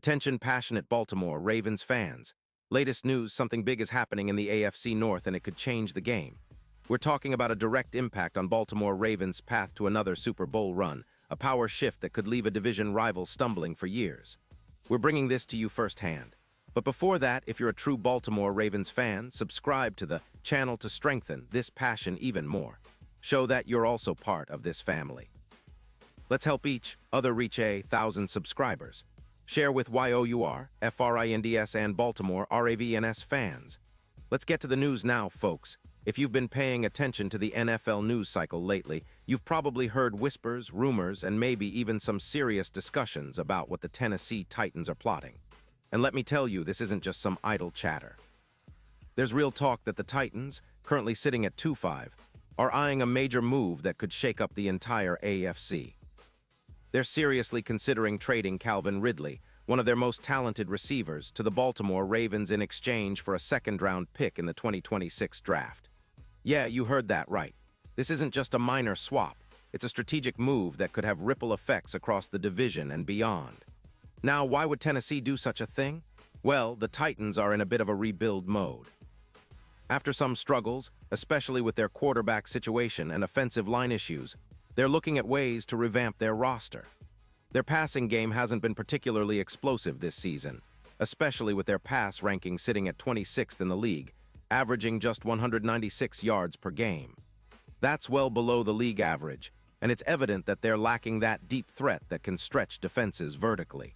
Attention passionate Baltimore Ravens fans. Latest news, something big is happening in the AFC North and it could change the game. We're talking about a direct impact on Baltimore Ravens' path to another Super Bowl run, a power shift that could leave a division rival stumbling for years. We're bringing this to you firsthand. But before that, if you're a true Baltimore Ravens fan, subscribe to the channel to strengthen this passion even more. Show that you're also part of this family. Let's help each other reach 1,000 subscribers. Share with YOUR, FRINDS and Baltimore RAVENS fans. Let's get to the news now, folks. If you've been paying attention to the NFL news cycle lately, you've probably heard whispers, rumors, and maybe even some serious discussions about what the Tennessee Titans are plotting. And let me tell you, this isn't just some idle chatter. There's real talk that the Titans, currently sitting at 2-5, are eyeing a major move that could shake up the entire AFC. They're seriously considering trading Calvin Ridley, one of their most talented receivers, to the Baltimore Ravens in exchange for a second-round pick in the 2026 draft. Yeah, you heard that right. This isn't just a minor swap. It's a strategic move that could have ripple effects across the division and beyond. Now, why would Tennessee do such a thing? Well, the Titans are in a bit of a rebuild mode. After some struggles, especially with their quarterback situation and offensive line issues, they're looking at ways to revamp their roster. Their passing game hasn't been particularly explosive this season, especially with their pass ranking sitting at 26th in the league, averaging just 196 yards per game. That's well below the league average, and it's evident that they're lacking that deep threat that can stretch defenses vertically.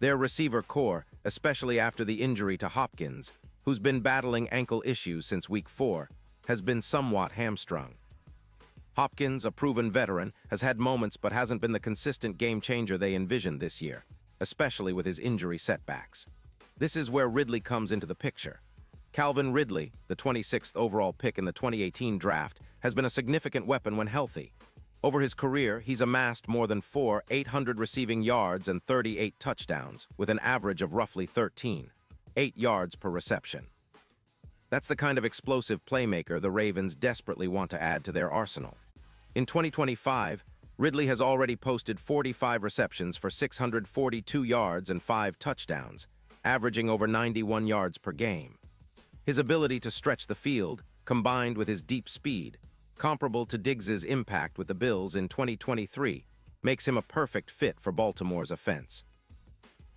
Their receiver core, especially after the injury to Hopkins, who's been battling ankle issues since Week 4, has been somewhat hamstrung. Hopkins, a proven veteran, has had moments but hasn't been the consistent game-changer they envisioned this year, especially with his injury setbacks. This is where Ridley comes into the picture. Calvin Ridley, the 26th overall pick in the 2018 draft, has been a significant weapon when healthy. Over his career, he's amassed more than 800 receiving yards and 38 touchdowns, with an average of roughly 8 yards per reception. That's the kind of explosive playmaker the Ravens desperately want to add to their arsenal. In 2025, Ridley has already posted 45 receptions for 642 yards and 5 touchdowns, averaging over 91 yards per game. His ability to stretch the field, combined with his deep speed, comparable to Diggs's impact with the Bills in 2023, makes him a perfect fit for Baltimore's offense.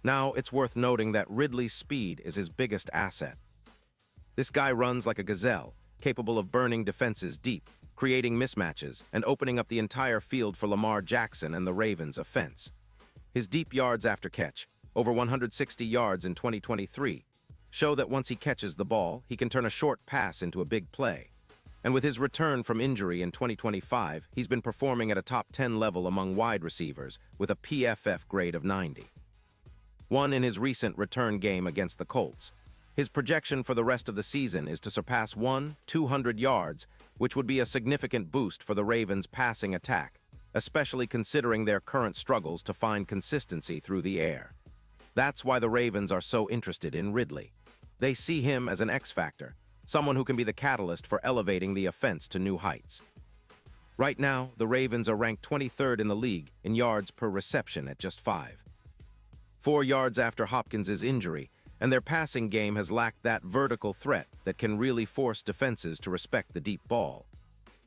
Now, it's worth noting that Ridley's speed is his biggest asset. This guy runs like a gazelle, capable of burning defenses deep, creating mismatches, and opening up the entire field for Lamar Jackson and the Ravens' offense. His deep yards after catch, over 160 yards in 2023, show that once he catches the ball, he can turn a short pass into a big play. And with his return from injury in 2025, he's been performing at a top 10 level among wide receivers with a PFF grade of 90. One in his recent return game against the Colts. His projection for the rest of the season is to surpass 200 yards, which would be a significant boost for the Ravens' passing attack, especially considering their current struggles to find consistency through the air. That's why the Ravens are so interested in Ridley. They see him as an X-factor, someone who can be the catalyst for elevating the offense to new heights. Right now, the Ravens are ranked 23rd in the league in yards per reception at just 5. 4 yards after Hopkins' injury, and their passing game has lacked that vertical threat that can really force defenses to respect the deep ball.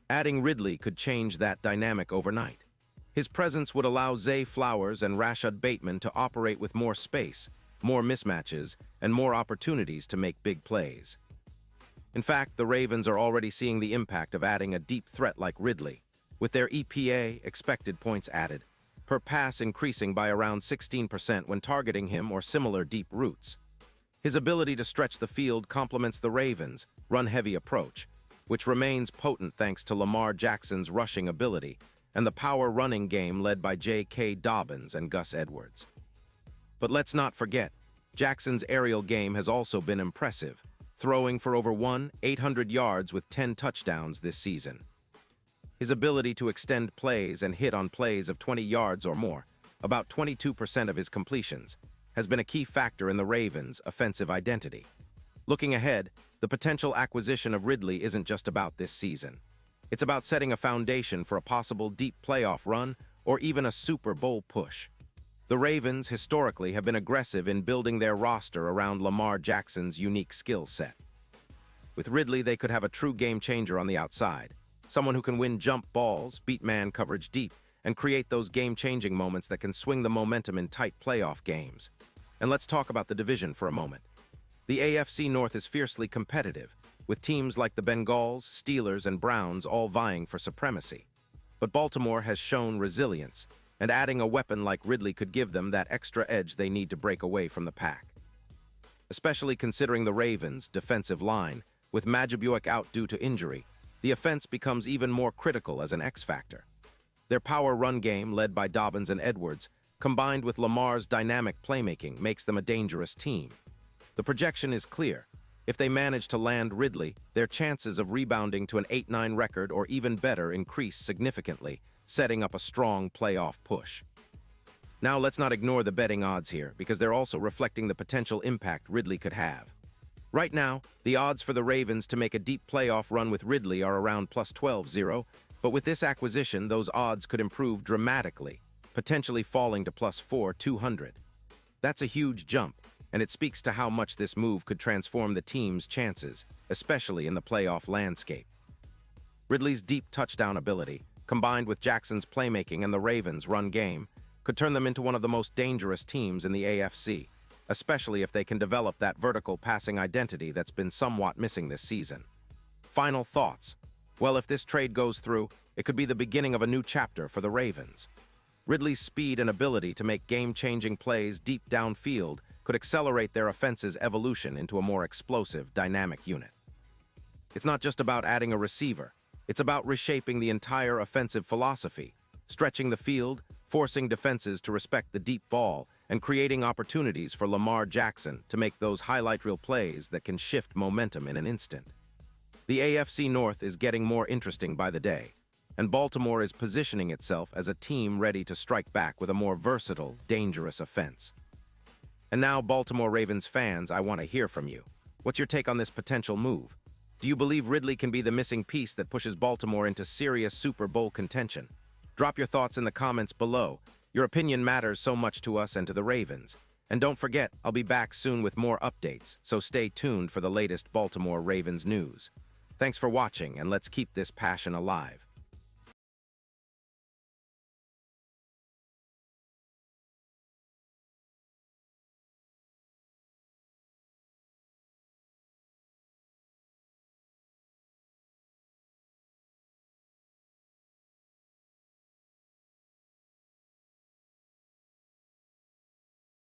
Adding Ridley could change that dynamic overnight. His presence would allow Zay Flowers and Rashad Bateman to operate with more space, more mismatches, and more opportunities to make big plays. In fact, the Ravens are already seeing the impact of adding a deep threat like Ridley, with their EPA, expected points added, per pass increasing by around 16% when targeting him or similar deep routes. His ability to stretch the field complements the Ravens' run-heavy approach, which remains potent thanks to Lamar Jackson's rushing ability and the power running game led by J.K. Dobbins and Gus Edwards. But let's not forget, Jackson's aerial game has also been impressive, throwing for over 800 yards with 10 touchdowns this season. His ability to extend plays and hit on plays of 20 yards or more, about 22% of his completions, has been a key factor in the Ravens' offensive identity. Looking ahead, the potential acquisition of Ridley isn't just about this season. It's about setting a foundation for a possible deep playoff run or even a Super Bowl push. The Ravens, historically, have been aggressive in building their roster around Lamar Jackson's unique skill set. With Ridley, they could have a true game-changer on the outside, someone who can win jump balls, beat man coverage deep, and create those game-changing moments that can swing the momentum in tight playoff games. And let's talk about the division for a moment. The AFC North is fiercely competitive, with teams like the Bengals, Steelers, and Browns all vying for supremacy. But Baltimore has shown resilience, and adding a weapon like Ridley could give them that extra edge they need to break away from the pack. Especially considering the Ravens' defensive line, with Majibuik out due to injury, the offense becomes even more critical as an X-factor. Their power run game, led by Dobbins and Edwards, combined with Lamar's dynamic playmaking, makes them a dangerous team. The projection is clear. If they manage to land Ridley, their chances of rebounding to an 8-9 record or even better increase significantly, setting up a strong playoff push. Now let's not ignore the betting odds here, because they're also reflecting the potential impact Ridley could have. Right now, the odds for the Ravens to make a deep playoff run with Ridley are around plus 12-0, but with this acquisition, those odds could improve dramatically, potentially falling to plus 4-200. That's a huge jump, and it speaks to how much this move could transform the team's chances, especially in the playoff landscape. Ridley's deep touchdown ability, combined with Jackson's playmaking and the Ravens' run game, could turn them into one of the most dangerous teams in the AFC, especially if they can develop that vertical passing identity that's been somewhat missing this season. Final thoughts. Well, if this trade goes through, it could be the beginning of a new chapter for the Ravens. Ridley's speed and ability to make game-changing plays deep downfield could accelerate their offense's evolution into a more explosive, dynamic unit. It's not just about adding a receiver. It's about reshaping the entire offensive philosophy, stretching the field, forcing defenses to respect the deep ball, and creating opportunities for Lamar Jackson to make those highlight reel plays that can shift momentum in an instant. The AFC North is getting more interesting by the day, and Baltimore is positioning itself as a team ready to strike back with a more versatile, dangerous offense. And now, Baltimore Ravens fans, I want to hear from you. What's your take on this potential move? Do you believe Ridley can be the missing piece that pushes Baltimore into serious Super Bowl contention? Drop your thoughts in the comments below. Your opinion matters so much to us and to the Ravens. And don't forget, I'll be back soon with more updates, so stay tuned for the latest Baltimore Ravens news. Thanks for watching, and let's keep this passion alive.